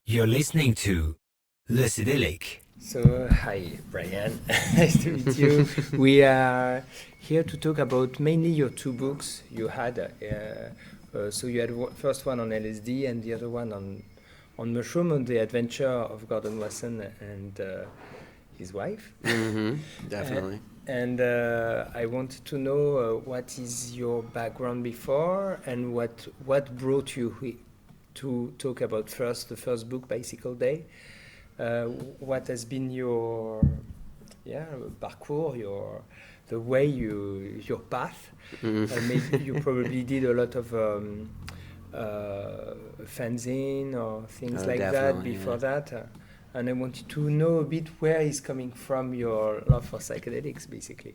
You're listening to Lucydelic. So, hi, Brian. Nice to meet you. We are here to talk about mainly your two books you had. So you had first one on LSD and the other one on mushroom, on the adventure of Gordon Wesson and his wife. Definitely. And I wanted to know what is your background before and what brought you to talk about the first book, Bicycle Day. What has been your parcours, the way your path? Maybe you probably did a lot of fanzine or things like that before that. And I wanted to know a bit where is coming from your love for psychedelics, basically.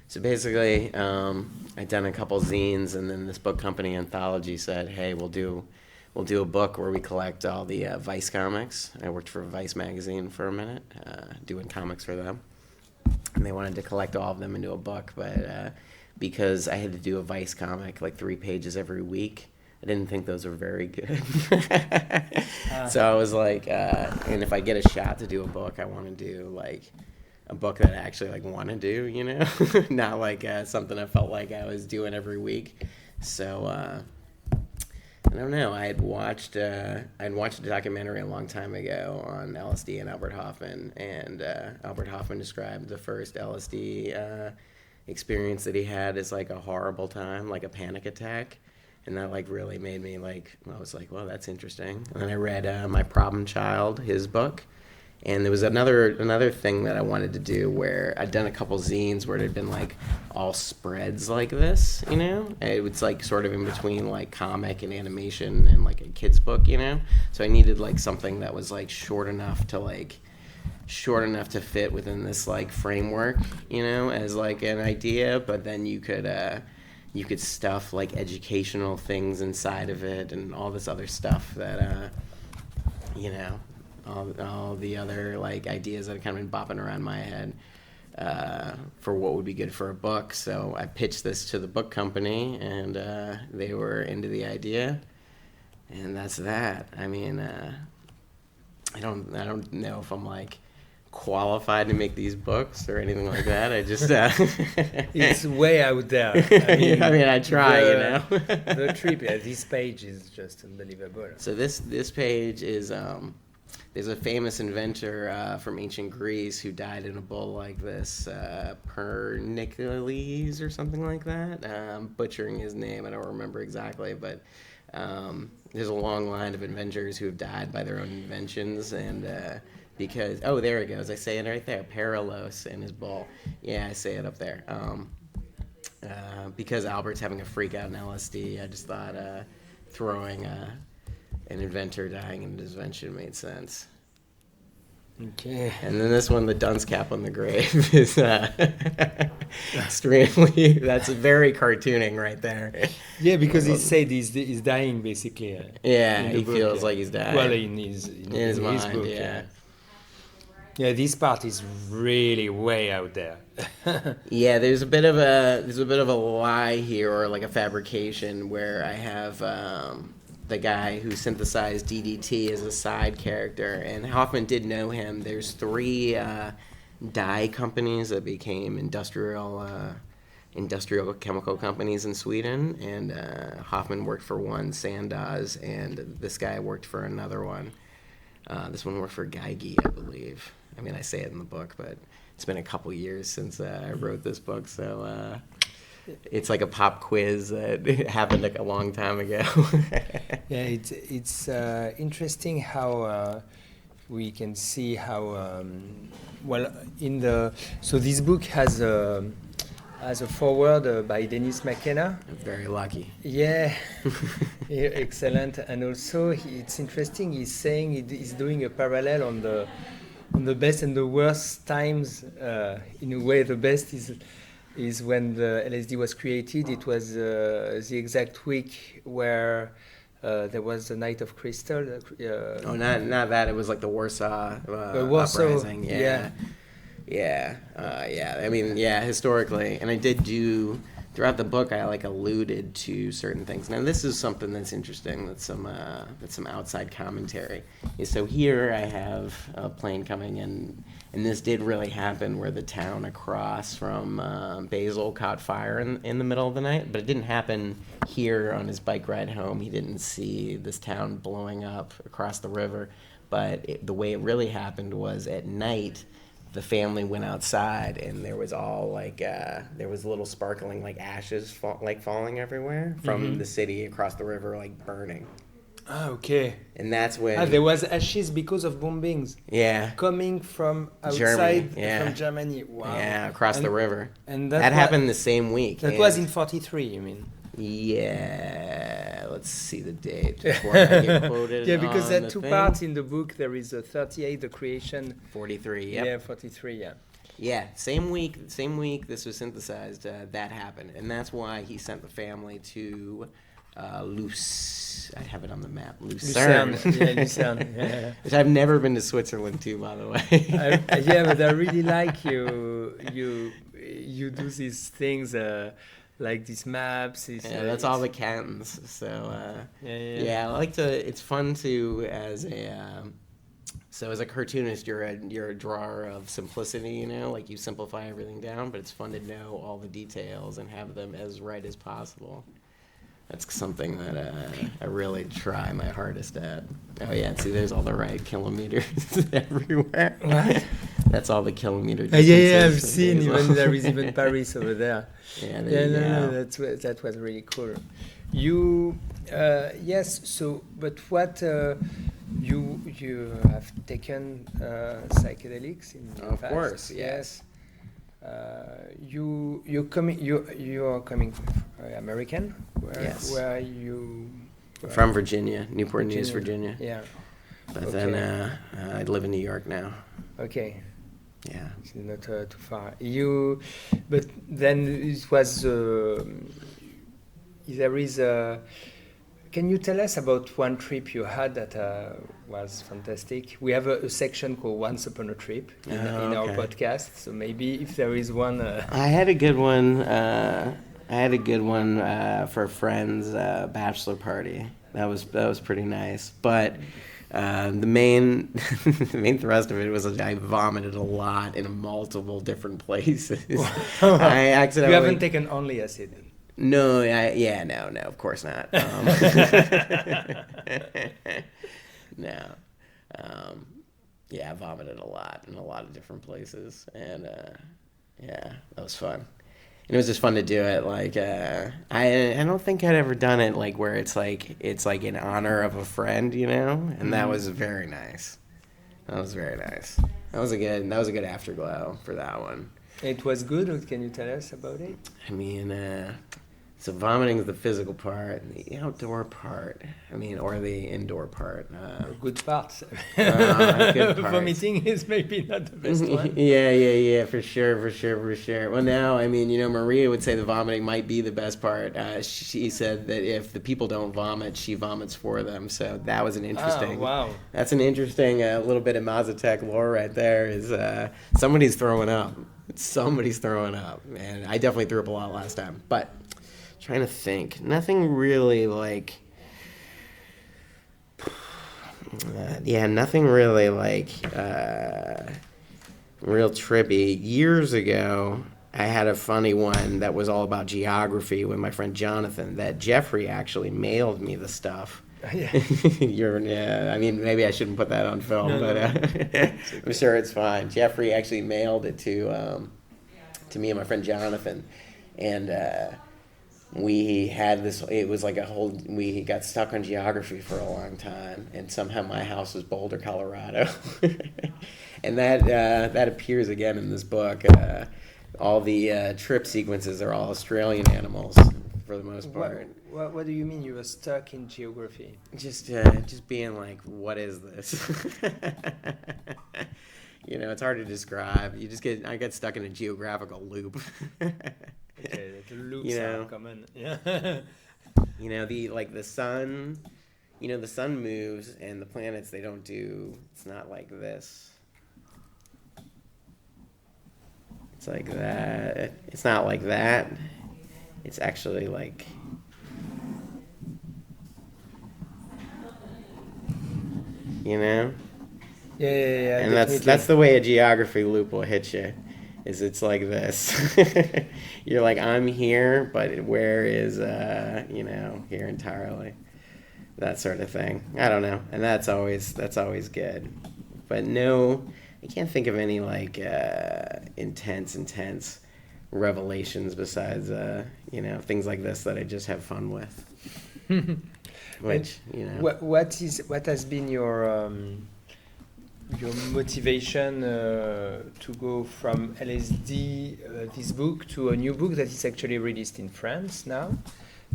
So basically, I'd done a couple zines, and then this book company Anthology said, "Hey, we'll do a book where we collect all the Vice comics." I worked for Vice magazine for a minute, doing comics for them, and they wanted to collect all of them into a book, but because I had to do a Vice comic, like 3 pages every week, I didn't think those were very good. So I was like, and if I get a shot to do a book, I want to do like a book that I actually want to do, not like something I felt like I was doing every week. So I don't know. I'd watched a documentary a long time ago on LSD and Albert Hofmann, and Albert Hofmann described the first LSD experience that he had as like a horrible time, like a panic attack. And that really made me I was like, well, that's interesting. And then I read My Problem Child, his book. And there was another thing that I wanted to do where I'd done a couple zines where it had been all spreads like this, It was sort of in between comic and animation and a kid's book, So I needed something that was short enough to fit within this framework, as an idea, but then you could stuff educational things inside of it and all this other stuff that all the other ideas that have kind of been bopping around my head for what would be good for a book. So I pitched this to the book company, and they were into the idea, and that's that. I don't know if I'm qualified to make these books or anything like that. I just it's way out there. I try, The trip, this page is just unbelievable. So this page is there's a famous inventor from ancient Greece who died in a bowl like this, Pernicles or something like that. Butchering his name, I don't remember exactly, but there's a long line of inventors who have died by their own inventions, and because, there it goes, I say it right there, Paralos in his bowl. Yeah, I say it up there. Because Albert's having a freak out in LSD, I just thought throwing an inventor dying in his invention made sense. Okay. And then this one, the dunce cap on the grave, is extremely, that's very cartooning right there. Yeah, because he said he's dying, basically. He book, feels like he's dying. Well, in his mind, book, yeah. Yeah, this part is really way out there. Yeah, there's a bit of a lie here, or a fabrication, where I have the guy who synthesized DDT as a side character, and Hoffman did know him. There's 3 dye companies that became industrial chemical companies in Sweden, and Hoffman worked for one, Sandoz, and this guy worked for another one. This one worked for Geigy, I believe. I say it in the book, but it's been a couple years since I wrote this book, so it's like a pop quiz that happened a long time ago. Yeah, it's interesting how we can see how so this book has a foreword by Dennis McKenna. Very lucky. Yeah, excellent. And also, it's interesting. He's saying he's doing a parallel on the best and the worst times. In a way, the best is when the LSD was created. It was the exact week where there was the Night of Crystal. Not that. It was the Warsaw uprising. Yeah. Historically, and I did do throughout the book, I like alluded to certain things. Now, this is something that's interesting. That's some outside commentary. So here I have a plane coming in, and this did really happen, where the town across from Basel caught fire in the middle of the night. But it didn't happen here on his bike ride home. He didn't see this town blowing up across the river. But the way it really happened was at night. The family went outside, and there was all like there was little sparkling like ashes falling everywhere from the city across the river, like burning. Ah, okay. And that's when there was ashes because of bombings. Yeah. Coming from outside Germany, yeah. from Germany. Wow. Yeah, across the river. And that happened the same week. That was in 43, you mean? Yeah, let's see the date before I get quoted. Yeah, because there are the two thing. parts in the book. There is a 38, the creation. 43, yep. Yeah, 43, yeah. Yeah, same week this was synthesized, that happened. And that's why he sent the family to I have it on the map, Lucerne. Yeah, Lucerne. Yeah. Which I've never been to Switzerland too, by the way. Yeah, but I really like you do these things, like these maps. That's all the cantons. So I like to. It's fun to as a cartoonist, you're a drawer of simplicity. Like you simplify everything down, but it's fun to know all the details and have them as right as possible. That's something that I really try my hardest at. Oh yeah, see, there's all the right kilometers everywhere. What? That's all the kilometer Yeah, distances. I've seen. Even there is even Paris over there. Yeah, that was really cool. You, yes. So, but what you have taken psychedelics in the past? Of course, yes. You are coming American. Yes. Where are you? From Virginia, Newport News, Virginia. Yeah. But then I live in New York now. Okay. Yeah. It's not too far. But then it was. There is a. Can you tell us about one trip you had that was fantastic? We have a section called Once Upon a Trip in our podcast. So maybe if there is one. I had a good one. For a friend's bachelor party. That was pretty nice. But the main thrust of it was that I vomited a lot in multiple different places. I accidentally. You haven't taken only acid. No, no, of course not. No. I vomited a lot in a lot of different places, and that was fun. And it was just fun to do it. Like I don't think I'd ever done it like where it's like in honor of a friend, and that was very nice. That was very nice. That was a good afterglow for that one. It was good. Can you tell us about it? I mean, so vomiting is the physical part, the outdoor part. I mean, or the indoor part. Good parts. Good parts. Vomiting is maybe not the best one. Yeah, for sure. Well, now, I mean, Maria would say the vomiting might be the best part. She said that if the people don't vomit, she vomits for them. So that was an interesting. Wow. That's an interesting little bit of Mazatec lore right there. Is somebody's throwing up. Somebody's throwing up, and I definitely threw up a lot last time, but. Trying to think. Nothing really like. Nothing really like real trippy. Years ago, I had a funny one that was all about geography with my friend Jonathan. That Jeffrey actually mailed me the stuff. Yeah. I mean, maybe I shouldn't put that on film, but I'm sure it's fine. Jeffrey actually mailed it to me and my friend Jonathan, and. We had this, it was like we got stuck on geography for a long time, and somehow my house was Boulder, Colorado. And that appears again in this book. All the trip sequences are all Australian animals for the most part. What do you mean you were stuck in geography? Just being like, what is this? It's hard to describe. I get stuck in a geographical loop. Okay, the loops are common. Yeah. The sun, the sun moves and the planets, they don't do, it's not like this. It's like that. It's not like that. it's actually like, you know? Yeah. And that's the way a geography loop will hit you, is it's like this. You're like, I'm here, but where is, here entirely? That sort of thing. I don't know. And that's always good. But no, I can't think of any like intense revelations besides, things like this that I just have fun with. Which, What has been your motivation to go from LSD, this book, to a new book that is actually released in France now,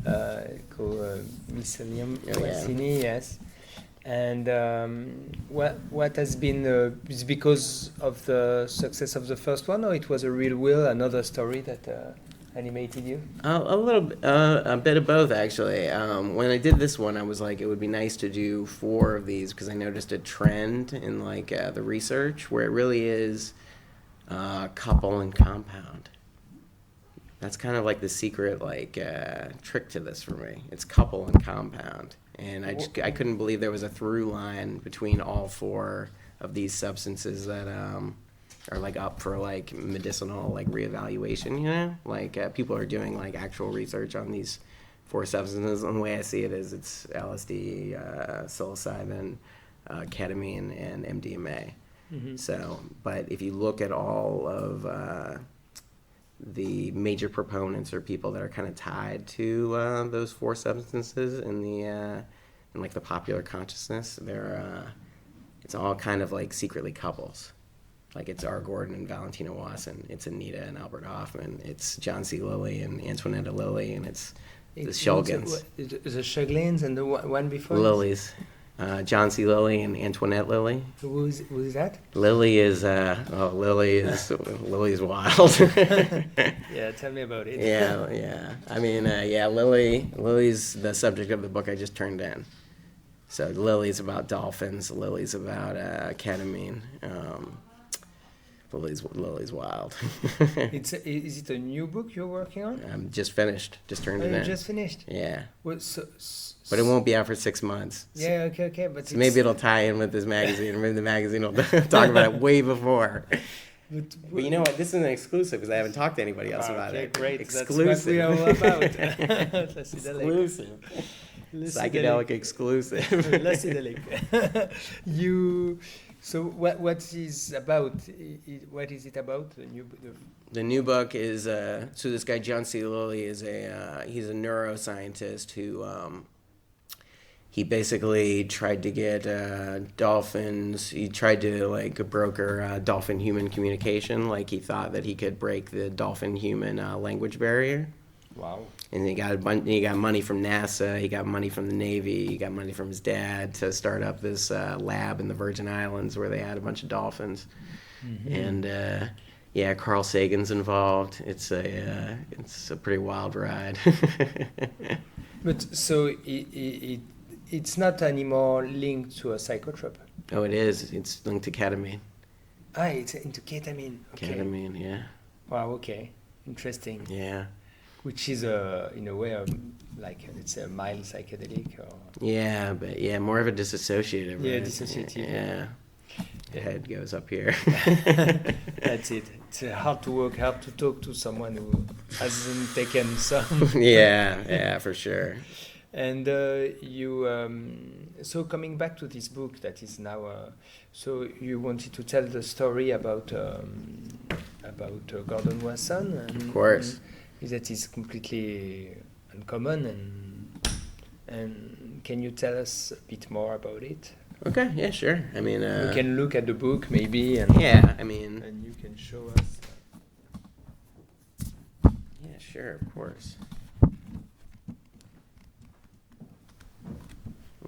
called Mycelium Wassonii, yes. And what has been, is because of the success of the first one, or it was a real will, another story that animated you? A bit of both, actually. When I did this one, I was like, it would be nice to do 4 of these, because I noticed a trend in like the research where it really is couple and compound. That's kind of like the secret trick to this for me. It's couple and compound, and I couldn't believe there was a through line between all 4 of these substances that are like up for like medicinal like reevaluation. Like people are doing like actual research on these 4 substances, and the way I see it is it's LSD, psilocybin, ketamine, and MDMA. Mm-hmm. So, but if you look at all of the major proponents or people that are kind of tied to those 4 substances in like the popular consciousness, it's all kind of like secretly couples. Like it's R. Gordon and Valentina Wasson, it's Anita and Albert Hoffman, it's John C. Lilly and Antoinette Lilly, and it's the Shulgins. The Shulgins and the one before? Lilly's. John C. Lilly and Antoinette Lilly. Who's that? Lilly is Lily's wild. Yeah, tell me about it. Yeah. I mean, Lily's the subject of the book I just turned in. So Lily's about dolphins. Lily's about ketamine. Lily's wild. Is it a new book you're working on? I'm just finished. Just turned it in. Just finished? Yeah. Well, but it won't be out for 6 months. Yeah, okay. But so maybe it'll tie in with this magazine, or maybe the magazine will talk about it way before. But you know what? This is an exclusive because I haven't talked to anybody else about it. Great. Exclusive. That's what we are all about. Exclusive. Psychedelic exclusive. Lucydelic. So what is about? What is it about? The new book is so this guy John C. Lilly is he's a neuroscientist who he basically tried to get dolphins. He tried to like broker dolphin-human communication. Like he thought that he could break the dolphin-human language barrier. Wow. And he got money from NASA, he got money from the Navy, he got money from his dad to start up this lab in the Virgin Islands where they had a bunch of dolphins. Mm-hmm. And Carl Sagan's involved. It's a pretty wild ride. But so it's not anymore linked to a psychotrope. Oh, it is. It's linked to ketamine. It's into ketamine. Okay. Ketamine, yeah. Wow. Okay. Interesting. Yeah. Which is in a way let's say a mild psychedelic, or more of a dissociative. Yeah, right? dissociative. Yeah. The head goes up here. That's it. It's hard to talk to someone who hasn't taken some. Yeah, for sure. And so coming back to this book that is now, so you wanted to tell the story about Gordon Wesson, and of course. That is completely uncommon, and can you tell us a bit more about it? Okay, yeah, sure. I mean, we can look at the book maybe, and and you can show us. Yeah, sure, of course.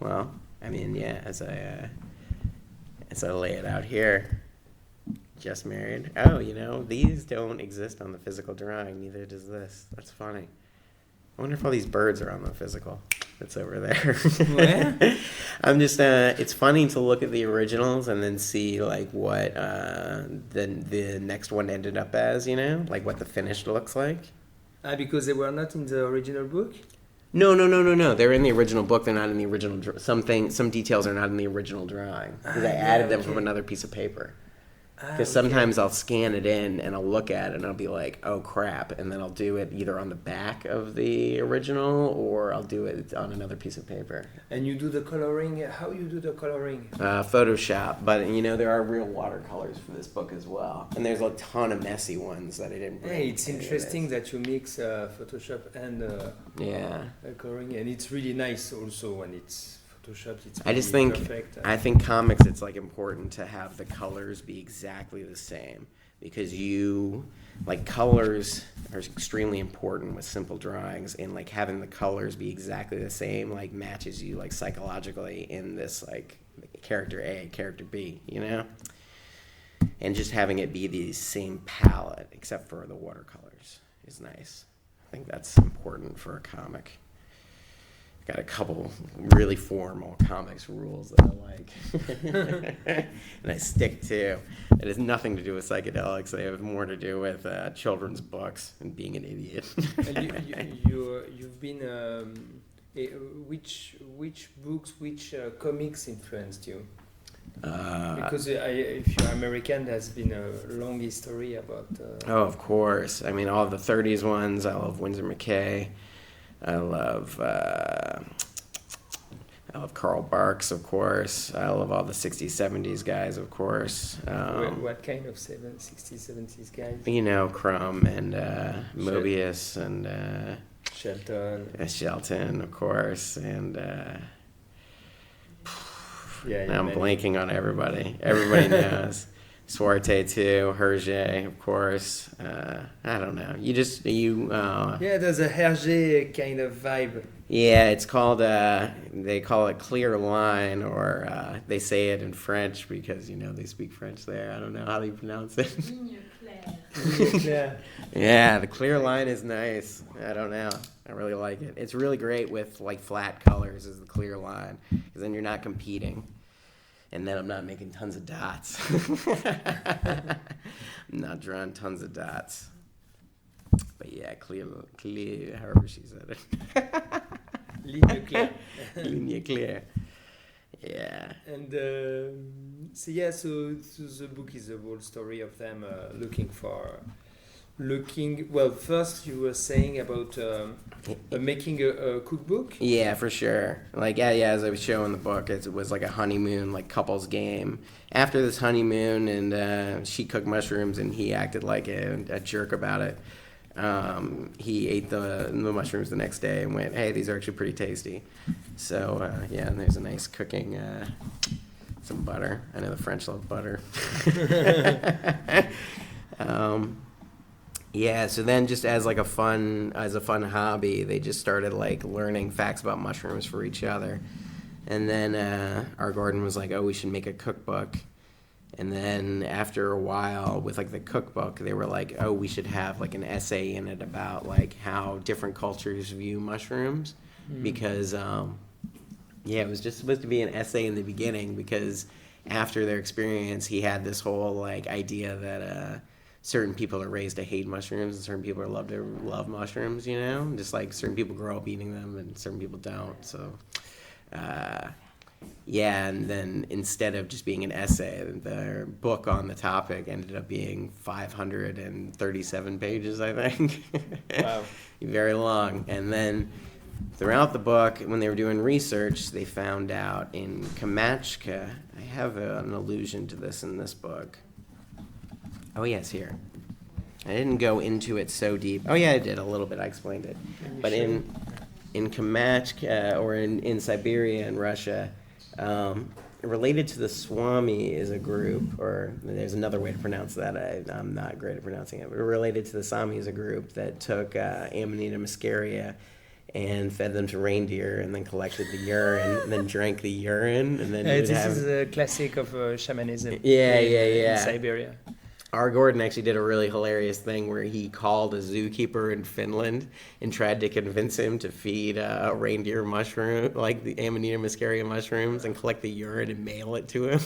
Well, I mean, as I lay it out here. Just married. Oh, these don't exist on the physical drawing. Neither does this. That's funny. I wonder if all these birds are on the physical. That's over there. Where? I'm just. It's funny to look at the originals and then see like what the next one ended up as. Like what the finished looks like. Because they were not in the original book? No. They're in the original book. They're not in the original. Some details are not in the original drawing because I added them from another piece of paper. Because sometimes I'll scan it in and I'll look at it and I'll be like, oh crap, and then I'll do it either on the back of the original or I'll do it on another piece of paper. And you do the coloring? How you do the coloring? Photoshop, but there are real watercolors for this book as well. And there's a ton of messy ones that I didn't bring. Hey, it's interesting that you mix Photoshop and coloring, and it's really nice also when it's Photoshopped. It's I just think perfect. I think comics, it's like important to have the colors be exactly the same because colors are extremely important with simple drawings, and like having the colors be exactly the same like matches you like psychologically in this like character A, character B, and just having it be the same palette except for the watercolors is nice. I think that's important for a comic. Got a couple really formal comics rules that I like, and I stick to. It has nothing to do with psychedelics. They have more to do with children's books and being an idiot. And you've been which books, which comics influenced you? Because if you're American, there's been a long history about. Oh, of course. I mean, all the '30s ones. I love Winsor McCay. I love Carl Barks, of course. I love all the 60s, 70s guys, of course. What kind of 60s, 70s guys? Crumb and Mobius and Shelton, of course. And now I'm blanking on everybody. Everybody knows. Suarte too, Hergé, of course. I don't know. There's a Hergé kind of vibe. Yeah, it's called. They call it clear line, or they say it in French because they speak French there. I don't know how they pronounce it. Ligne claire. Yeah, the clear line is nice. I don't know. I really like it. It's really great with like flat colors. Is the clear line because then you're not competing. And then I'm not making tons of dots. I'm not drawing tons of dots. But yeah, clear, however she said it. Ligne claire. Ligne claire. Yeah. And so the book is a whole story of them well, first you were saying about making a cookbook. Yeah, for sure. Like as I was showing in the book, it was like a honeymoon, like couples game. After this honeymoon, and she cooked mushrooms, and he acted like a jerk about it. He ate the mushrooms the next day and went, "Hey, these are actually pretty tasty." So and there's a nice cooking. Some butter. I know the French love butter. Yeah, so then just as a fun hobby, they just started like learning facts about mushrooms for each other. And then our garden was like, oh, we should make a cookbook. And then after a while with like the cookbook, they were like, oh, we should have like an essay in it about like how different cultures view mushrooms. Because it was just supposed to be an essay in the beginning because after their experience, he had this whole like idea that certain people are raised to hate mushrooms and certain people are love mushrooms, just like certain people grow up eating them and certain people don't. So and then instead of just being an essay, the book on the topic ended up being 537 pages, I think. Wow. Very long. And then throughout the book, when they were doing research, they found out in Kamchatka, I have an allusion to this in this book. Oh, yes, here. I didn't go into it so deep. Oh, yeah, I did a little bit. I explained it. But in Kamchatka, or in Siberia in Russia, related to the Swami is a group, or there's another way to pronounce that. I'm not great at pronouncing it. But related to the Sami is a group that took Amanita muscaria and fed them to reindeer and then collected the urine and then drank the urine. And then this is a classic of shamanism in Siberia. R. Gordon actually did a really hilarious thing where he called a zookeeper in Finland and tried to convince him to feed a reindeer mushroom, like the Amanita muscaria mushrooms, and collect the urine and mail it to him.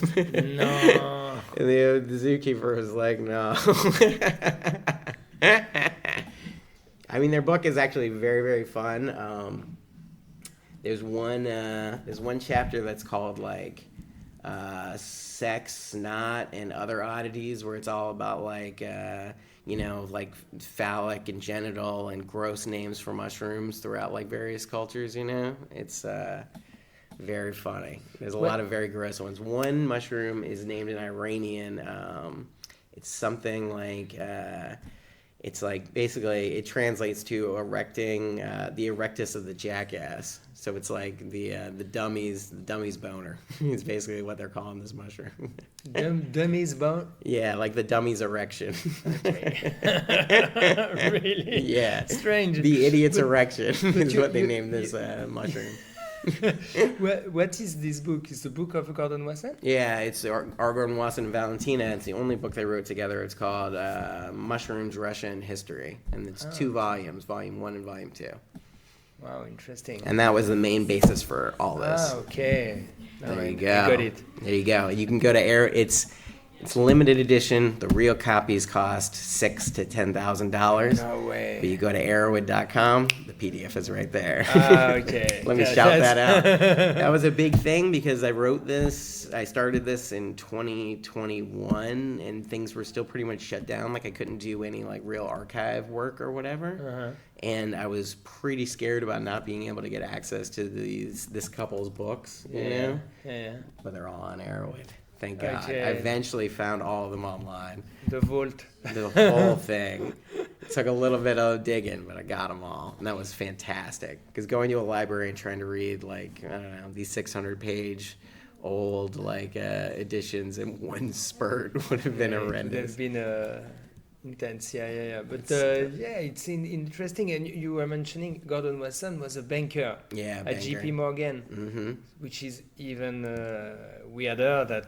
No. And the zookeeper was like, no. I mean, their book is actually very, very fun. There's one chapter that's called like sex, snot, and other oddities, where it's all about like like phallic and genital and gross names for mushrooms throughout like various cultures. It's very funny. There's a lot of very gross ones. One mushroom is named in Iranian. It's something like it's like basically it translates to erecting the erectus of the jackass. So it's like the dummy's boner. It's basically what they're calling this mushroom. Dummy's bone? Yeah, like the dummy's erection. Okay. Really? Yeah. Strange. The idiot's erection is what they named this mushroom. What is this book? Is the book of Gordon Wesson? Yeah, it's Gordon Wasson and Valentina. It's the only book they wrote together. It's called Mushrooms, Russia, and History. And it's 2 volumes, Volume 1 and Volume 2. Wow, interesting. And that was the main basis for all this. Okay. There you go. I got it. There you go. You can go to It's limited edition. The real copies cost $6,000 to $10,000. No way. But you go to arrowwood.com, the PDF is right there. Okay. Let me shout that out. That was a big thing because I started this in 2021 and things were still pretty much shut down. Like I couldn't do any like real archive work or whatever. Uh-huh. And I was pretty scared about not being able to get access to this couple's books, you know? Yeah. But they're all on Arrowwood. Thank God. Okay. I eventually found all of them online. The vault. The whole thing. It took a little bit of digging, but I got them all. And that was fantastic. Because going to a library and trying to read, like, I don't know, these 600-page old, like, editions in one spurt would have been horrendous. It would have been intense, yeah. But, it's interesting. And you were mentioning Gordon Wesson was a banker at JP Morgan, which is even weirder that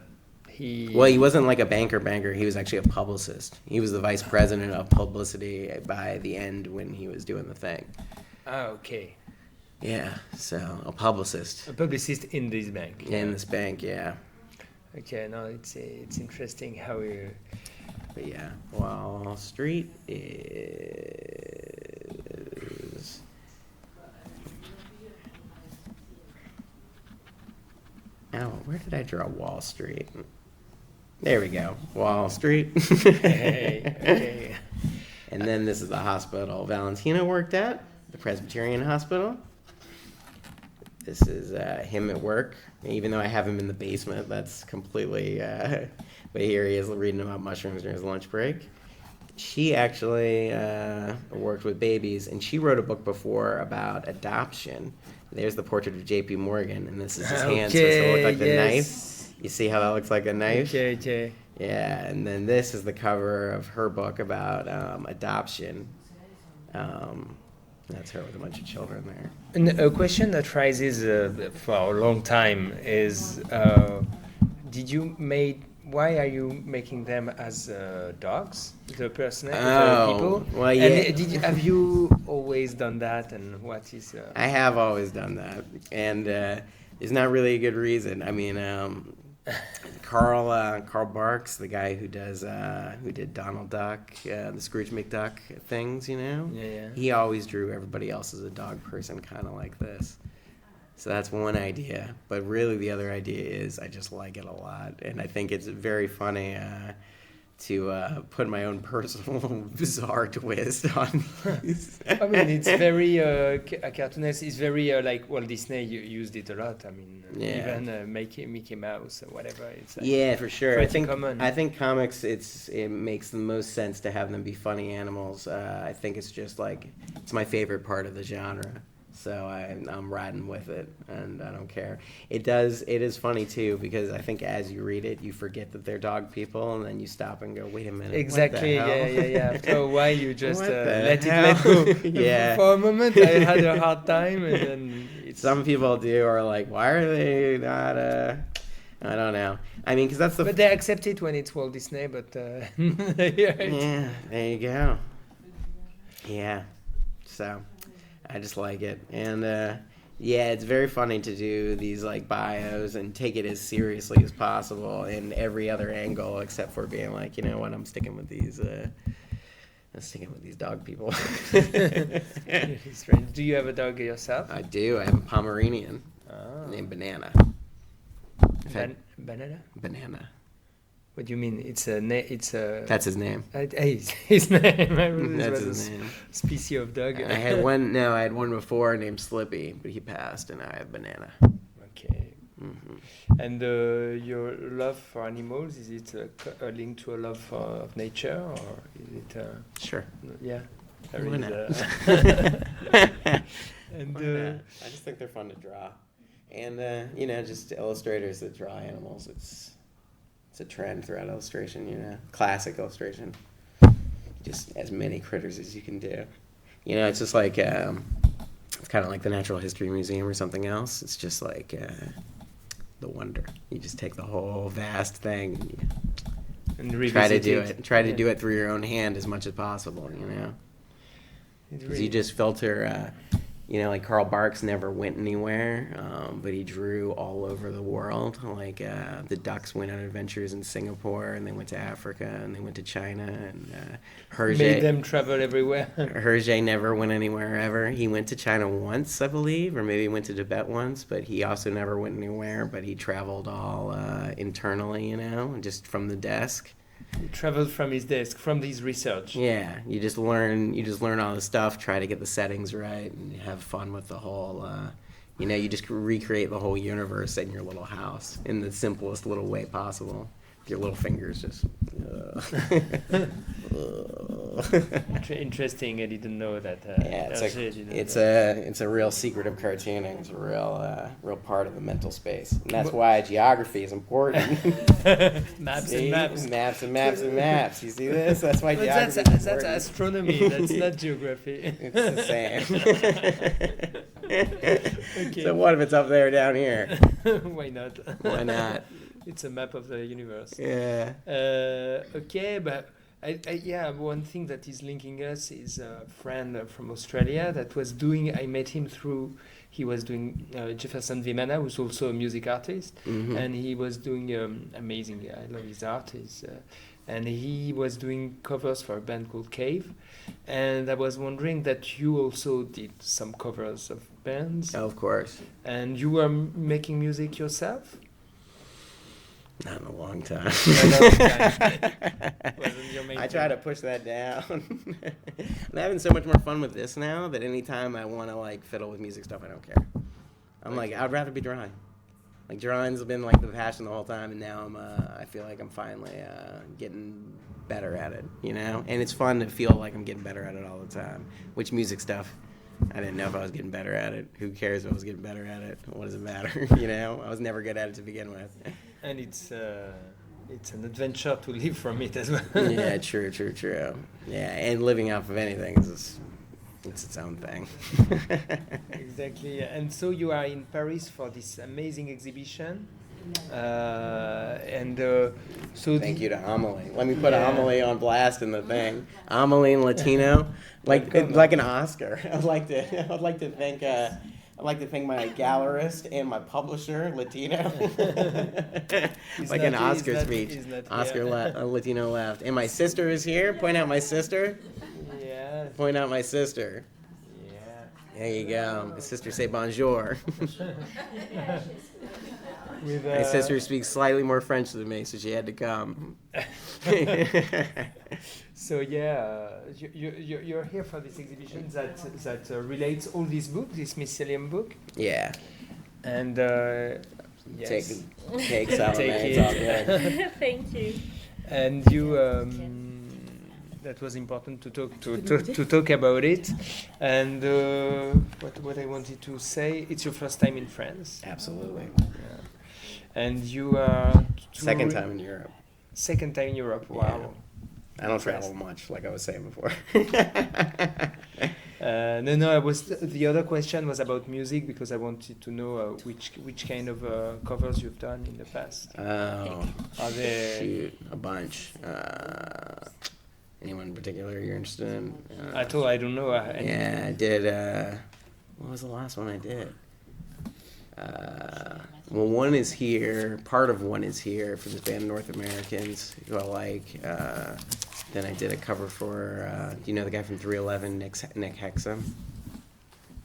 Well, he wasn't like a banker. He was actually a publicist. He was the vice president of publicity by the end when he was doing the thing. Okay. Yeah, so a publicist. A publicist in this bank. Yeah, in this bank, yeah. Okay, no, it's interesting how you... But yeah, Wall Street is... Oh, where did I draw Wall Street? There we go. Wall Street. Okay. And then this is the hospital Valentina worked at, the Presbyterian Hospital. This is him at work. Even though I have him in the basement, that's completely... but here he is reading about mushrooms during his lunch break. She actually worked with babies, and she wrote a book before about adoption. There's the portrait of J.P. Morgan, and this is his hand, so it looks like the knife. You see how that looks like a knife? Okay. Yeah, and then this is the cover of her book about adoption. That's her with a bunch of children there. And a question that rises for a long time is, why are you making them as dogs, the people? Well, yeah. And have you always done that? And what is? I have always done that, and there's not really a good reason. I mean, Carl Barks, the guy who did Donald Duck, the Scrooge McDuck things, you know. Yeah. He always drew everybody else as a dog person, kind of like this. So that's one idea, but really the other idea is I just like it a lot, and I think it's very funny to put my own personal bizarre twist on these. I mean, it's very a cartoonist. It's very like Walt Disney used it a lot. I mean, even Mickey Mouse or whatever. It's like for sure. I think comics. It makes the most sense to have them be funny animals. I think it's just like it's my favorite part of the genre. So I'm riding with it, and I don't care. It is funny, too, because I think as you read it, you forget that they're dog people, and then you stop and go, wait a minute, exactly, what the hell? Yeah. After a while, you just let hell? it go. Yeah. For a moment, I had a hard time, and then Some people are like, why are they not... I don't know. I mean, because that's the... But they accept it when it's Walt Disney, but... Yeah, there you go. Yeah, so... I just like it, and it's very funny to do these like bios and take it as seriously as possible in every other angle except for being like, you know what, I'm sticking with these Let's stick it with these dog people. It's strange. Do you have a dog yourself? I do. I have a Pomeranian named Banana. Banana? Banana. What do you mean? It's a That's his name. His name. That's Was his a name. species of dog. I had one. No, I had one before named Slippy, but he passed, and now I have Banana. Okay. Mm-hmm. And your love for animals, is it a link to a love of nature, or is it? Sure. Yeah. Why not? And Why not? I just think they're fun to draw, and just illustrators that draw animals. It's a trend throughout illustration. Classic illustration. Just as many critters as you can do. It's just like it's kind of like the Natural History Museum or something else. It's just like the wonder. You just take the whole vast thing and try to do it. Try to do it through your own hand as much as possible. Because you just filter. Like Karl Barks never went anywhere, but he drew all over the world. Like the ducks went on adventures in Singapore, and they went to Africa, and they went to China, and Hergé made them travel everywhere. Hergé never went anywhere ever. He went to China once, I believe, or maybe he went to Tibet once, but he also never went anywhere. But he traveled all internally, just from the desk. He traveled from his desk, from his research. Yeah, you just learn all the stuff, try to get the settings right, and have fun with the whole, you just recreate the whole universe in your little house in the simplest little way possible. Your little fingers just... Interesting. I didn't know that. It's a real secret of cartooning. It's a real part of the mental space, and that's why geography is important. Maps See? and maps. Maps. You see this? That's why geography. That's astronomy. That's not geography. It's the same. Okay. So what if it's up there down here? Why not? Why not? It's a map of the universe. Yeah. Okay, but one thing that is linking us is a friend from Australia that was doing. I met him he was doing Jefferson Vimana, who's also a music artist, and he was doing amazing. I love his art. And he was doing covers for a band called Cave, and I was wondering that you also did some covers of bands. Of course. And you were making music yourself. Not in a long time. I try to push that down. I'm having so much more fun with this now that anytime I want to fiddle with music stuff, I don't care. I'd rather be drawing. Drawing's been the passion the whole time, and now I feel like I'm finally getting better at it, And it's fun to feel like I'm getting better at it all the time. Which music stuff, I didn't know if I was getting better at it. Who cares if I was getting better at it? What does it matter? I was never good at it to begin with. And it's an adventure to live from it as well. Yeah, true. Yeah, and living off of anything it's its own thing. Exactly. And so you are in Paris for this amazing exhibition. So thank you to Amelie. Let me put Amelie on blast in the thing. Amelie in Latino, like an Oscar. I'd like to thank my gallerist and my publisher, Latino. An Oscar speech. Latino left. And my sister is here. Point out my sister. Yeah. Point out my sister. Yeah. There you go. My sister say bonjour. My sister speaks slightly more French than me, so she had to come. So you're here for this exhibition that relates all these books, this Mycelium book. Yeah. And yes. Take some. It's all good. Thank you. And you, that was important to talk about it. And what I wanted to say, it's your first time in France. Absolutely. Yeah. And you are... Second time in Europe. Second time in Europe, wow. Yeah. I don't travel much, like I was saying before. The other question was about music, because I wanted to know which kind of covers you've done in the past. Oh, are there... shoot, a bunch. Anyone in particular you're interested in? I don't know. I did... what was the last one I did? One is here. Part of one is here for this band North Americans who I like. Then I did a cover for, do you know the guy from 311, Nick Hexum?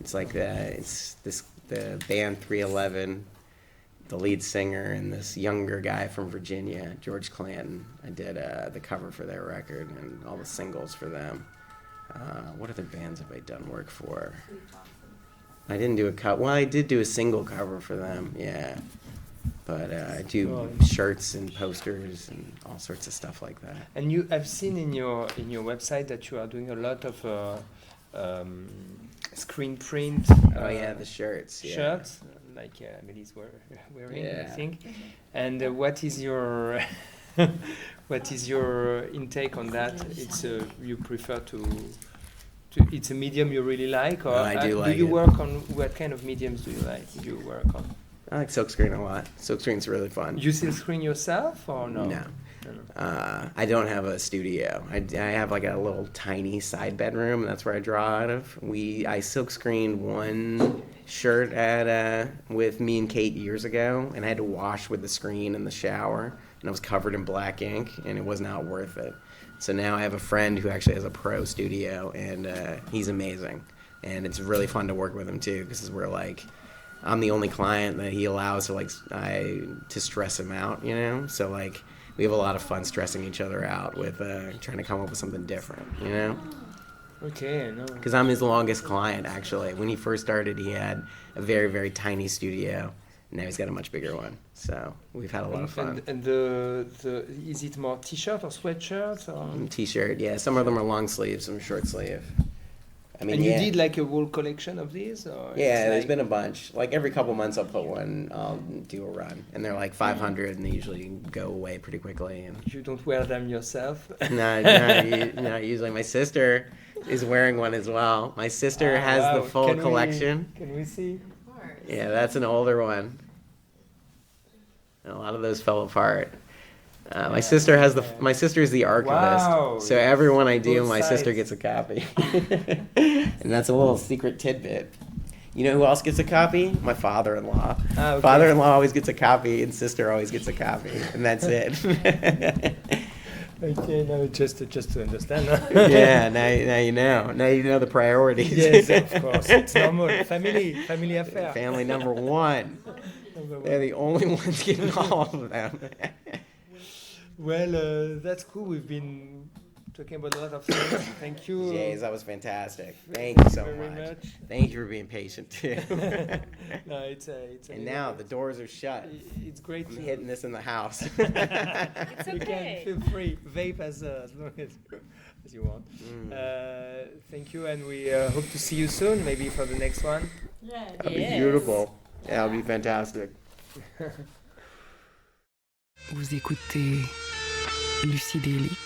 It's like the band 311, the lead singer, and this younger guy from Virginia, George Clanton. I did the cover for their record and all the singles for them. What other bands have I done work for? I didn't do a cover. Well, I did do a single cover for them, yeah. But I do shirts and posters and all sorts of stuff like that. And I've seen in your website that you are doing a lot of screen print. Oh yeah, the shirts. Yeah. Shirts, like Amelie's wearing, Yeah. I think. And what is your intake on that? It's you prefer to it's a medium you really like, or I do like you it. work on what kind of mediums do you like? Do you work on? I like silkscreen a lot. Silkscreen's really fun. You silkscreen yourself or no? No. I don't have a studio. I have like a little tiny side bedroom, and that's where I draw out of. I silkscreened one shirt with me and Kate years ago, and I had to wash with the screen in the shower, and I was covered in black ink, and it was not worth it. So now I have a friend who actually has a pro studio, and he's amazing, and it's really fun to work with him too, because we're like, I'm the only client that he allows to stress him out, you know. So like, we have a lot of fun stressing each other out with trying to come up with something different, you know. Okay, I know. Because I'm his longest client, actually. When he first started, he had a very, very tiny studio. Now he's got a much bigger one. So we've had a lot of fun. And the is it more t-shirt or sweatshirt or? T-shirt, yeah. Some of them are long sleeve, some are short sleeve. I mean, and you did like a whole collection of these, or? Yeah, there's been a bunch. Like every couple months, I'll do a run, and they're like 500, and they usually go away pretty quickly. And you don't wear them yourself? No, usually my sister is wearing one as well. My sister has the full collection. Can we see? Of course. Yeah, that's an older one. And a lot of those fell apart. My sister is the archivist. Wow, So everyone I do, both my sister sides. gets a copy. And that's a little secret tidbit. You know who else gets a copy? My father-in-law. Okay. Father-in-law always gets a copy, and sister always gets a copy, and that's it. Okay, no, just to understand. Yeah, now you know. Now you know the priorities. Yes, of course. It's normal. Family affair. Family number one. They're the only ones getting all of them. Well, that's cool. We've been talking about a lot of things. Thank you. Jays, that was fantastic. Thank you so Very much. much. Thank you for being patient too. No, it's And now the doors are shut. it's great. I'm hitting this in the house. It's You okay. can feel free. Vape as long as you want. Thank you, and we hope to see you soon. Maybe for the next one. That'd be beautiful. Yeah, that'd be fantastic. Vous écoutez Lucydelic.